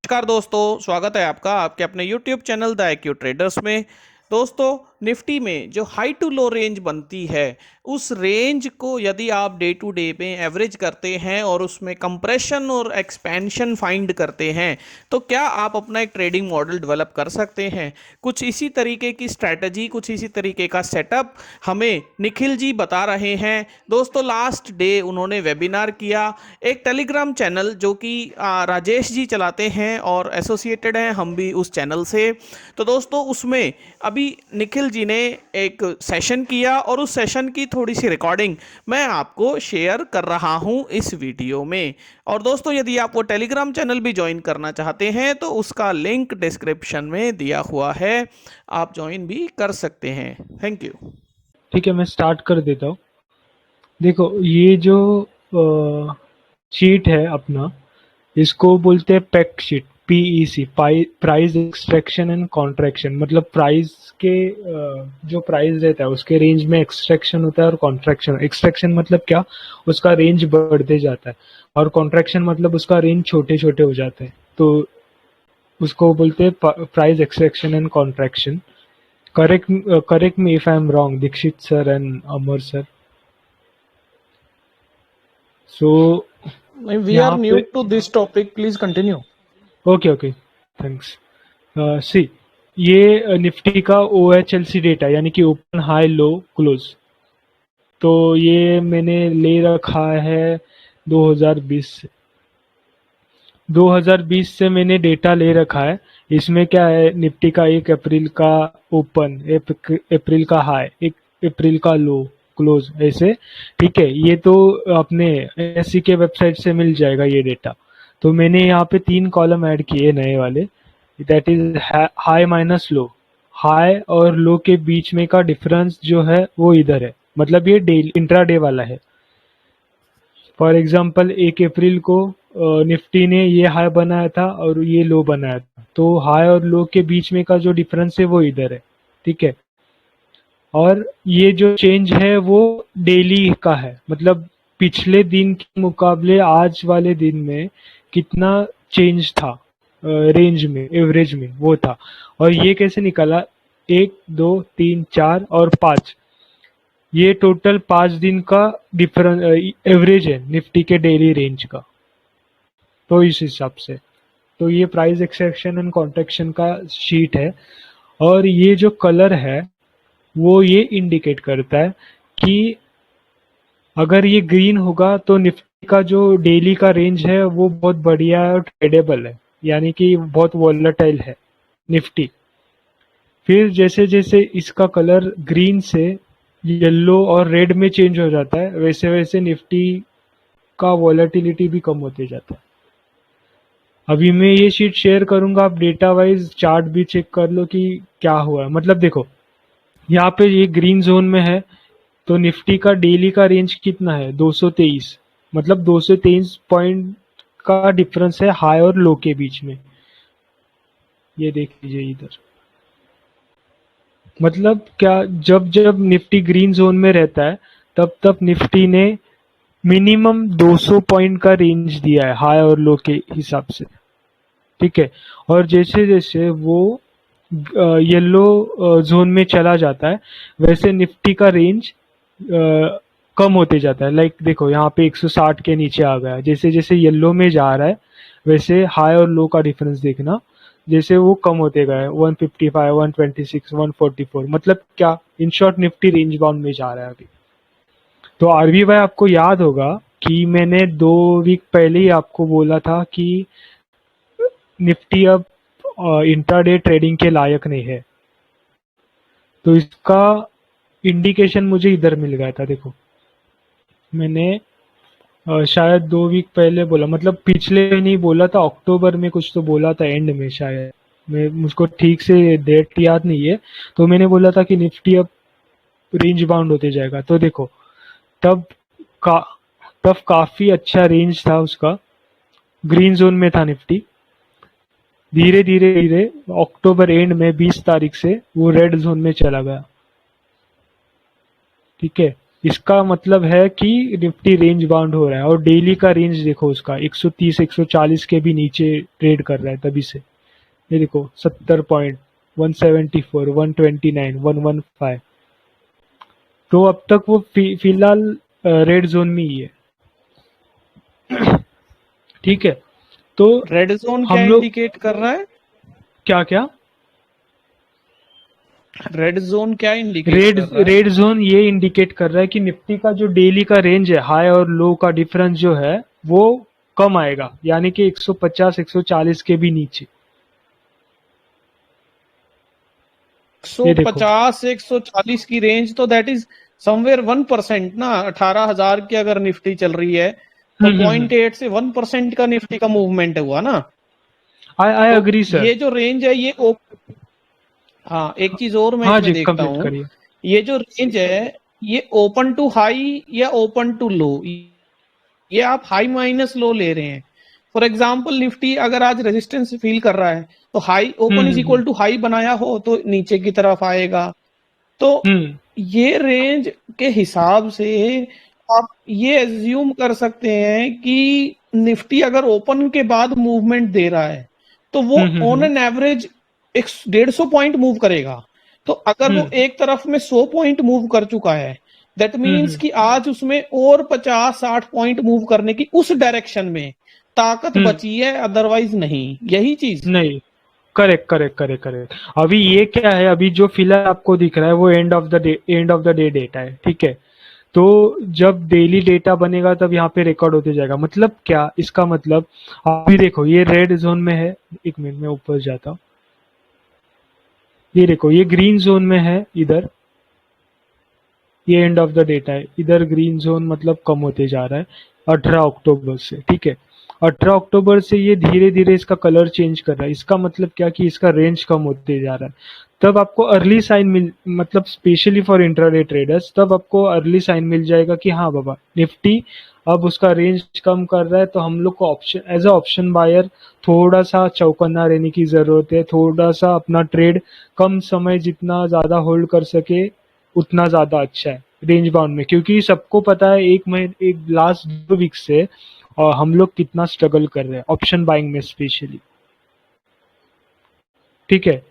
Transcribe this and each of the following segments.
नमस्कार दोस्तों, स्वागत है आपका आपके अपने YouTube channel the IQ traders में। दोस्तों, निफ्टी में जो हाई टू लो रेंज बनती है, उस रेंज को यदि आप डे टू डे में एवरेज करते हैं और उसमें कंप्रेशन और एक्सपेंशन फाइंड करते हैं, तो क्या आप अपना एक ट्रेडिंग मॉडल डेवलप कर सकते हैं। कुछ इसी तरीके की स्ट्रैटेजी, कुछ इसी तरीके का सेटअप हमें निखिल जी बता रहे हैं। दोस्तों, लास्ट डे उन्होंने वेबिनार किया, एक टेलीग्राम चैनल जो कि राजेश जी चलाते हैं और एसोसिएटेड हैं हम भी उस चैनल से। तो दोस्तों, उसमें अभी निखिल जी ने एक सेशन किया और उस सेशन की थोड़ी सी रिकॉर्डिंग मैं आपको शेयर कर रहा हूं इस वीडियो में। और दोस्तों, यदि आप वो टेलीग्राम चैनल भी ज्वाइन करना चाहते हैं तो उसका लिंक डिस्क्रिप्शन में दिया हुआ है, आप ज्वाइन भी कर सकते हैं। Thank you. ठीक है, मैं स्टार्ट कर देता हूँ। देखो, ये जो शीट है अपना, इसको बोलते हैं pack sheet, PEC, price extraction and contraction. मतलब प्राइस के जो प्राइस रहता है उसके रेंज में एक्सट्रैक्शन होता है और कॉन्ट्रैक्शन। एक्सट्रैक्शन मतलब क्या, उसका रेंज बढ़ते जाता है, और कॉन्ट्रैक्शन मतलब उसका रेंज छोटे छोटे हो जाते हैं। तो उसको बोलते हैं price extraction and contraction. Correct me if I am wrong, Dixit sir and Amar sir. So we are यहाँ न्यू पे to this topic, please continue. Okay okay, thanks. See, ये निफ्टी का OHLC डेटा, यानी कि ओपन हाई लो क्लोज। तो ये मैंने ले रखा है 2020 से। 2020 से मैंने डेटा ले रखा है। इसमें क्या है, निफ्टी का 1 अप्रैल का ओपन, 1 अप्रैल का हाई, 1 अप्रैल का लो क्लोज, ऐसे। ठीक है, ये तो अपने एससी के वेबसाइट से मिल जाएगा ये डेटा। तो मैंने यहाँ पे 3 कॉलम ऐड किए नए वाले, that is high minus low. High और लो के बीच में का डिफरेंस जो है वो इधर है, मतलब ये डे इंट्राडे वाला है। फॉर एग्जाम्पल 1 अप्रैल को निफ्टी ने ये हाई बनाया था और ये लो बनाया था, तो हाई और लो के बीच में का जो डिफरेंस है वो इधर है। ठीक है, और ये जो चेंज है वो डेली का है, मतलब पिछले दिन के मुकाबले आज वाले दिन में कितना चेंज था रेंज में, एवरेज में वो था। और ये कैसे निकाला, 1 2 3 4 और 5, ये टोटल 5 दिन का डिफरेंस एवरेज है निफ्टी के डेली रेंज का। तो इस हिसाब से, तो ये प्राइस एक्सट्रैक्शन एंड कॉन्ट्रैक्शन का शीट है। और ये जो कलर है वो ये इंडिकेट करता है कि अगर ये ग्रीन होगा तो निफ्टी का जो डेली का रेंज है वो बहुत बढ़िया है और ट्रेडेबल है, यानी कि बहुत वॉलेटाइल है निफ्टी। फिर जैसे जैसे इसका कलर ग्रीन से येलो और रेड में चेंज हो जाता है, वैसे वैसे निफ्टी का वॉलेटिलिटी भी कम होते जाता है। अभी मैं ये शीट शेयर करूंगा, आप डेटा वाइज चार्ट भी चेक कर लो कि क्या हुआ है। मतलब देखो, यहाँ पे ये ग्रीन जोन में है, तो निफ्टी का डेली का रेंज कितना है, 223। मतलब 223 पॉइंट का डिफरेंस है हाई और लो के बीच में। ये देख लीजिए इधर। मतलब क्या, जब जब निफ्टी ग्रीन जोन में रहता है तब तब निफ्टी ने मिनिमम 200 पॉइंट का रेंज दिया है हाई और लो के हिसाब से। ठीक है, और जैसे जैसे वो येलो जोन में चला जाता है, वैसे निफ्टी का रेंज कम होते जाता है। लाइक देखो, यहाँ पे 160 के नीचे आ गया। जैसे जैसे येलो में जा रहा है वैसे हाई और लो का डिफरेंस देखना, जैसे वो कम होते गए, 155, 126, 144। मतलब क्या, in short Nifty range bound में जा रहा है अभी। तो आरबी भाई, आपको याद होगा कि मैंने 2 वीक पहले ही आपको बोला था कि निफ्टी अब इंट्राडे ट्रेडिंग के लायक नहीं है। तो इसका इंडिकेशन मुझे इधर मिल गया था। देखो, मैंने शायद 2 वीक पहले बोला, मतलब पिछले नहीं बोला था, अक्टूबर में कुछ तो बोला था, एंड में शायद। मैं मुझको ठीक से डेट याद नहीं है। तो मैंने बोला था कि निफ्टी अब रेंज बाउंड होते जाएगा। तो देखो, तब का तब काफी अच्छा रेंज था उसका, ग्रीन जोन में था निफ्टी। धीरे धीरे धीरे अक्टूबर एंड में 20 तारीख से वो रेड जोन में चला गया। ठीक है, इसका मतलब है कि निफ्टी रेंज बाउंड हो रहा है। और डेली का रेंज देखो उसका 130 140 के भी नीचे ट्रेड कर रहा है तभी से। ये देखो 70 पॉइंट, 174, 129, 115। तो अब तक वो फिलहाल रेड जोन में ही है। ठीक है। तो रेड जोन क्या हम लोग इंडिकेट कर रहा है? क्या क्या रेड जोन क्या इंडिकेट रेड कर रहा है? रेड जोन ये इंडिकेट कर रहा है कि निफ्टी का जो डेली का रेंज है, हाई और लो का डिफरेंस जो है वो कम आएगा, यानी कि 150 140 के भी नीचे। ये देखो। 150 140 की रेंज, तो दैट इज समवेयर 1% ना। 18,000 की अगर निफ्टी चल रही है तो हम्म। 0.8 से 1% का निफ्टी का मूवमेंट हुआ ना। आई आई तो अग्री सर। ये जो रेंज है ये हाँ, एक चीज और मैं हाँ इसमें जी, देखता कंप्लीट हूँ। करिए। ये जो रेंज है ये ओपन टू हाई या ओपन टू लो, ये आप हाई माइनस लो ले रहे हैं। फॉर एग्जाम्पल निफ्टी अगर आज रेजिस्टेंस फील कर रहा है तो high open is hmm. Equal to high बनाया हो तो नीचे की तरफ आएगा। तो हम्म ये रेंज के हिसाब से आप ये एज्यूम कर सकते हैं कि निफ्टी अगर ओपन के बाद मूवमेंट दे रहा है तो वो on hmm. An average 150 point move करेगा। तो अगर वो हम्म एक तरफ में 100 पॉइंट मूव कर चुका है, दैट मीन्स हम्म। कि आज उसमें और 50-60 पॉइंट मूव करने की उस डायरेक्शन में ताकत हम्म। बची है, अदरवाइज नहीं। यही चीज। नहीं, करेक्ट करेक्ट करेक्ट करेक्ट। अभी ये क्या है, अभी जो फिलहाल आपको दिख रहा है वो end of the day data है, ठीक है। तो जब डेली डेटा बनेगा तब यहाँ पे रिकॉर्ड होते जाएगा। मतलब क्या इसका मतलब, अभी देखो ये रेड जोन में है। एक मिनट में ऊपर जाता हूँ। ये देखो ये ग्रीन जोन में है इधर। ये एंड ऑफ द डेटा है इधर। ग्रीन जोन मतलब कम होते जा रहा है 18 अक्टूबर से, ठीक है। 18 अक्टूबर से ये धीरे धीरे इसका कलर चेंज कर रहा है। इसका मतलब क्या कि इसका रेंज कम होते जा रहा है। तब आपको अर्ली साइन मिल, मतलब स्पेशली फॉर इंट्राडे ट्रेडर्स, तब आपको अर्ली साइन मिल जाएगा कि हाँ बाबा निफ्टी अब उसका रेंज कम कर रहा है। तो हम लोग को option, as a option buyer, थोड़ा सा चौकन्ना रहने की जरूरत है। थोड़ा सा अपना ट्रेड कम समय जितना ज्यादा होल्ड कर सके उतना ज्यादा अच्छा है रेंज बाउंड में। क्योंकि सबको पता है एक महीने, एक लास्ट 2 वीक से और हम लोग कितना स्ट्रगल कर रहे हैं ऑप्शन बाइंग में स्पेशली। ठीक है।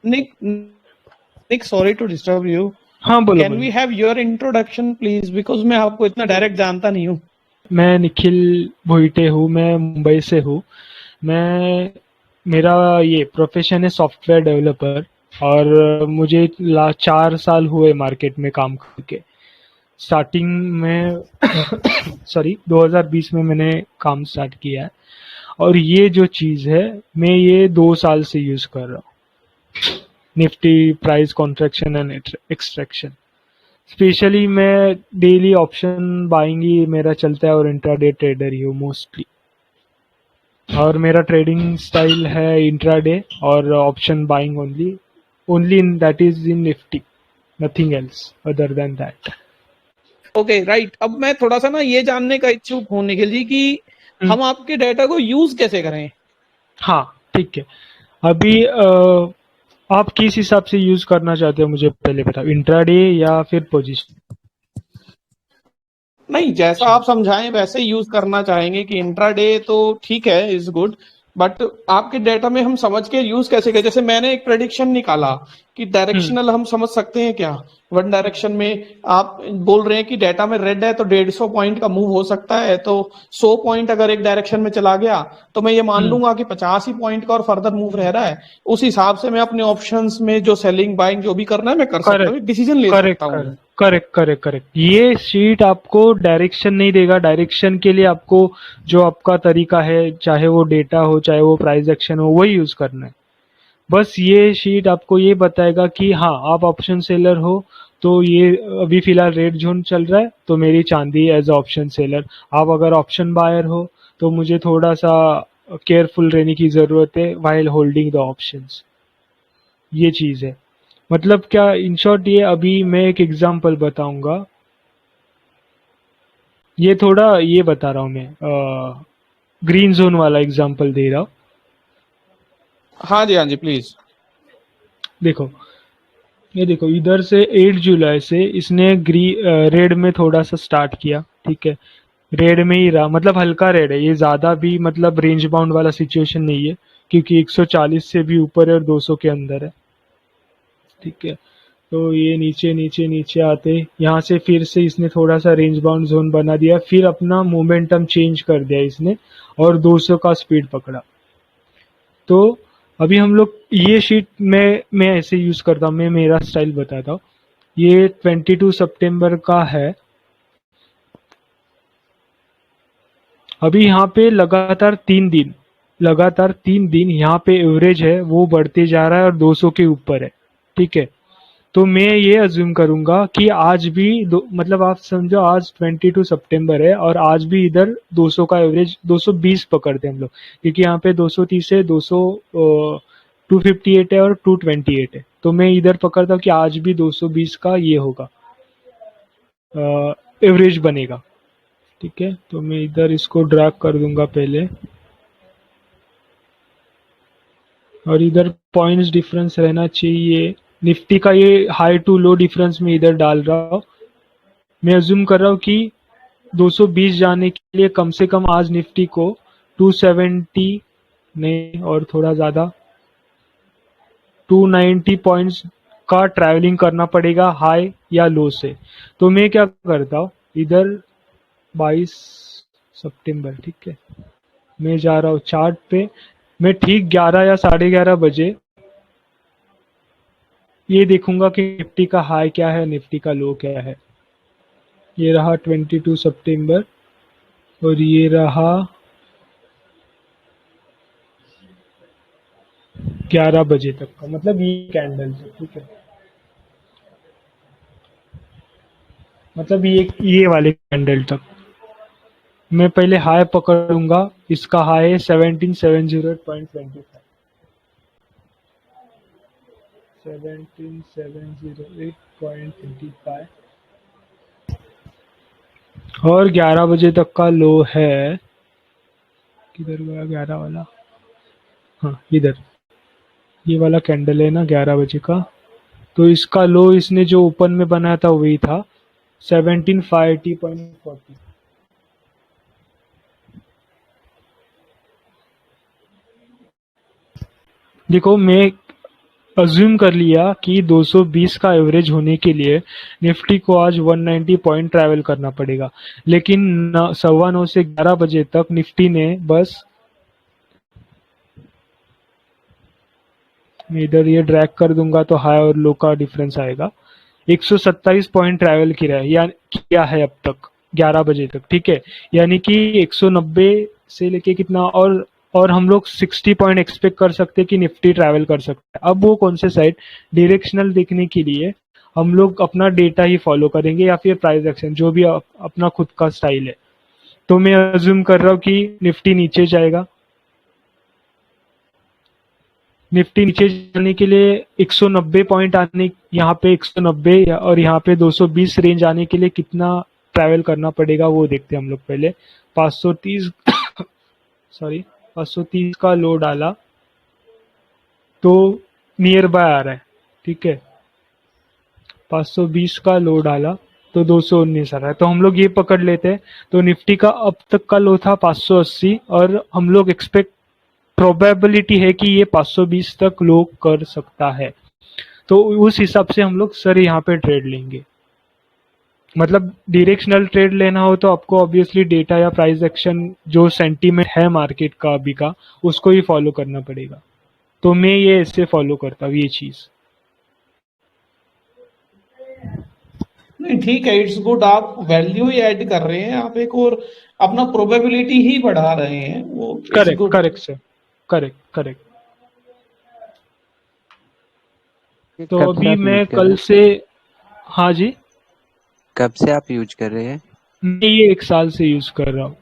Nick Nick, sorry to disturb you. हाँ बोलो कैन बोलो। We have your introduction please, because मैं आपको इतना डायरेक्ट जानता नहीं हूँ। मैं निखिल भोईटे हूँ, मैं मुंबई से हूँ। मैं, मेरा ये प्रोफेशन है सॉफ्टवेयर डेवलपर। और मुझे 4 साल हुए मार्केट में काम करके। स्टार्टिंग में सॉरी 2020 में मैंने काम स्टार्ट किया है। और ये जो चीज़ है मैं ये 2 साल से यूज़ कर रहा हूँ। Nifty price contraction and extraction. Specially मैं डेली ऑप्शन बाइंग ही मेरा चलता है और इंट्राडे ट्रेडर ही हूँ मोस्टली। और मेरा ट्रेडिंग स्टाइल है इंट्राडे और option buying only. Only in that is in Nifty, nothing else other than that. Okay right. अब मैं थोड़ा सा ना ये जानने का इच्छुक हूँ निखिल जी कि हम आपके डाटा को यूज कैसे करें। हाँ ठीक है। अभी आप किस हिसाब से यूज करना चाहते हो मुझे पहले बताओ, इंट्राडे या फिर पोजीशन। नहीं, जैसा आप समझाएं वैसे यूज करना चाहेंगे कि इंट्राडे तो ठीक है, इज गुड, बट आपके डेटा में हम समझ के यूज कैसे करें। जैसे मैंने एक प्रेडिक्शन निकाला कि हम्म डायरेक्शनल हम समझ सकते हैं क्या। वन डायरेक्शन में आप बोल रहे हैं कि डेटा में रेड है तो 150 पॉइंट का मूव हो सकता है, तो 100 पॉइंट अगर एक डायरेक्शन में चला गया तो मैं ये मान हम्म। लूंगा कि 50 ही पॉइंट का और फर्दर मूव रह रहा है। उस हिसाब से मैं अपने ऑप्शंस में जो सेलिंग बाइंग जो भी करना है मैं कर सकता करेक्ट हूँ, डिसीजन ले करेक्ट सकता हूँ। Correct correct correct correct. ये शीट आपको डायरेक्शन नहीं देगा। डायरेक्शन के लिए आपको जो आपका तरीका है, चाहे वो डेटा हो चाहे वो प्राइस एक्शन हो, वही यूज करना है। बस ये शीट आपको ये बताएगा कि हाँ आप ऑप्शन सेलर हो तो ये अभी फिलहाल रेड जोन चल रहा है तो मेरी चांदी एज ऑप्शन सेलर। आप अगर ऑप्शन बायर हो तो मुझे थोड़ा सा केयरफुल रहने की जरूरत है वाइल होल्डिंग द ऑप्शंस। ये चीज है। मतलब क्या, इन शॉर्ट ये अभी मैं एक एग्जांपल बताऊंगा। ये थोड़ा ये बता रहा हूँ मैं, ग्रीन जोन वाला एग्जांपल दे रहा हूँ। हाँ जी, हाँ जी, प्लीज। देखो ये देखो इधर से 8 जुलाई से इसने रेड में थोड़ा सा स्टार्ट किया, ठीक है। रेड में ही रहा, मतलब हल्का रेड है ये, ज्यादा भी मतलब रेंज बाउंड वाला सिचुएशन नहीं है, क्योंकि 140 से भी ऊपर है और 200 के अंदर है, ठीक है। तो ये नीचे नीचे नीचे आते यहाँ से फिर से इसने थोड़ा सा रेंज बाउंड जोन बना दिया, फिर अपना मोमेंटम चेंज कर दिया इसने और 200 का स्पीड पकड़ा। तो अभी हम लोग ये शीट में मैं ऐसे यूज करता हूँ, मैं मेरा स्टाइल बताता हूँ। ये 22 सितंबर का है। अभी यहाँ पे लगातार 3 दिन यहाँ पे एवरेज है वो बढ़ते जा रहा है और 200 के ऊपर है, ठीक है। तो मैं ये अज्यूम करूंगा कि आज भी मतलब आप समझो आज 22 सितंबर है और आज भी इधर 200 का एवरेज 220 पकड़ते हैं हम लोग, क्योंकि यहाँ पे 230 है, 258 है और 228 है। तो मैं इधर पकड़ता हूँ कि आज भी 220 का ये होगा, एवरेज बनेगा, ठीक है। तो मैं इधर इसको ड्रैग कर दूंगा पहले, और इधर पॉइंट्स डिफरेंस रहना चाहिए। निफ्टी का ये हाई टू लो डिफरेंस में इधर डाल रहा हूँ। मैं अज्यूम कर रहा हूँ कि 220 जाने के लिए कम से कम आज निफ्टी को 270 नहीं और थोड़ा ज़्यादा 290 पॉइंट्स का ट्रैवलिंग करना पड़ेगा हाई या लो से। तो मैं क्या करता हूँ, इधर 22 सितंबर, ठीक है। मैं जा रहा हूँ चार्ट पे, मैं ठीक 11 या 11:30 बजे ये देखूंगा कि निफ्टी का हाई क्या है, निफ्टी का लो क्या है। ये रहा 22 सितंबर और ये रहा 11 बजे तक का, मतलब ये कैंडल है, ठीक है। मतलब ये वाले कैंडल तक मैं पहले हाई पकड़ूंगा। इसका हाई है 17,708.25, 17,708.25 और 11 बजे तक का लो है, किधर गया 11 वाला, हाँ इधर, ये वाला कैंडल है ना 11 बजे का। तो इसका लो इसने जो ओपन में बनाया था वही था 17,580.40। देखो मैं अज्यूम कर लिया कि 220 का एवरेज होने के लिए निफ्टी को आज 190 पॉइंट ट्रैवल करना पड़ेगा, लेकिन 9:15 से 11 बजे तक निफ्टी ने बस, मैं इधर ये ड्रैग कर दूंगा तो हाई और लो का डिफरेंस आएगा। 127 पॉइंट ट्रैवल किया है या किया है अब तक 11 बजे तक, ठीक है। यानी कि 190 से लेके कितना और हम लोग 60 पॉइंट एक्सपेक्ट कर सकते हैं कि निफ्टी ट्रैवल कर सकता है। अब वो कौन से साइड, डायरेक्शनल देखने के लिए हम लोग अपना डेटा ही फॉलो करेंगे या फिर प्राइस एक्शन, जो भी अपना खुद का स्टाइल है। तो मैं अज्यूम कर रहा हूँ कि निफ्टी नीचे जाएगा। निफ्टी नीचे जाने के लिए 190 पॉइंट आने, यहाँ पे 190 और यहाँ पे 220 रेंज आने के लिए कितना ट्रैवल करना पड़ेगा वो देखते हैं हम लोग पहले। 530 सॉरी 530 का लो डाला तो नियर बाय आ रहा है, ठीक है। 520 का लो डाला तो 219 आ रहा है, तो हम लोग ये पकड़ लेते हैं। तो निफ्टी का अब तक का लो था 580 और हम लोग एक्सपेक्ट प्रोबेबिलिटी है कि ये 520 तक लो कर सकता है। तो उस हिसाब से हम लोग सर यहाँ पे ट्रेड लेंगे। मतलब डायरेक्शनल ट्रेड लेना हो तो आपको ऑब्वियसली डेटा या प्राइस एक्शन जो सेंटीमेंट है मार्केट का अभी का उसको ही फॉलो करना पड़ेगा। तो मैं ये ऐसे फॉलो करता हूँ ये चीज। नहीं ठीक है, इट्स गुड, आप वैल्यू ही ऐड कर रहे हैं, आप एक और अपना प्रोबेबिलिटी ही बढ़ा रहे हैं, वो it's correct good. Correct sir, correct correct. ये तो कब से अभी आप मैं यूज कर रहे कल हैं? से, हाँ जी, कब से आप यूज कर रहे हैं? मैं ये 1 साल से यूज कर रहा हूँ।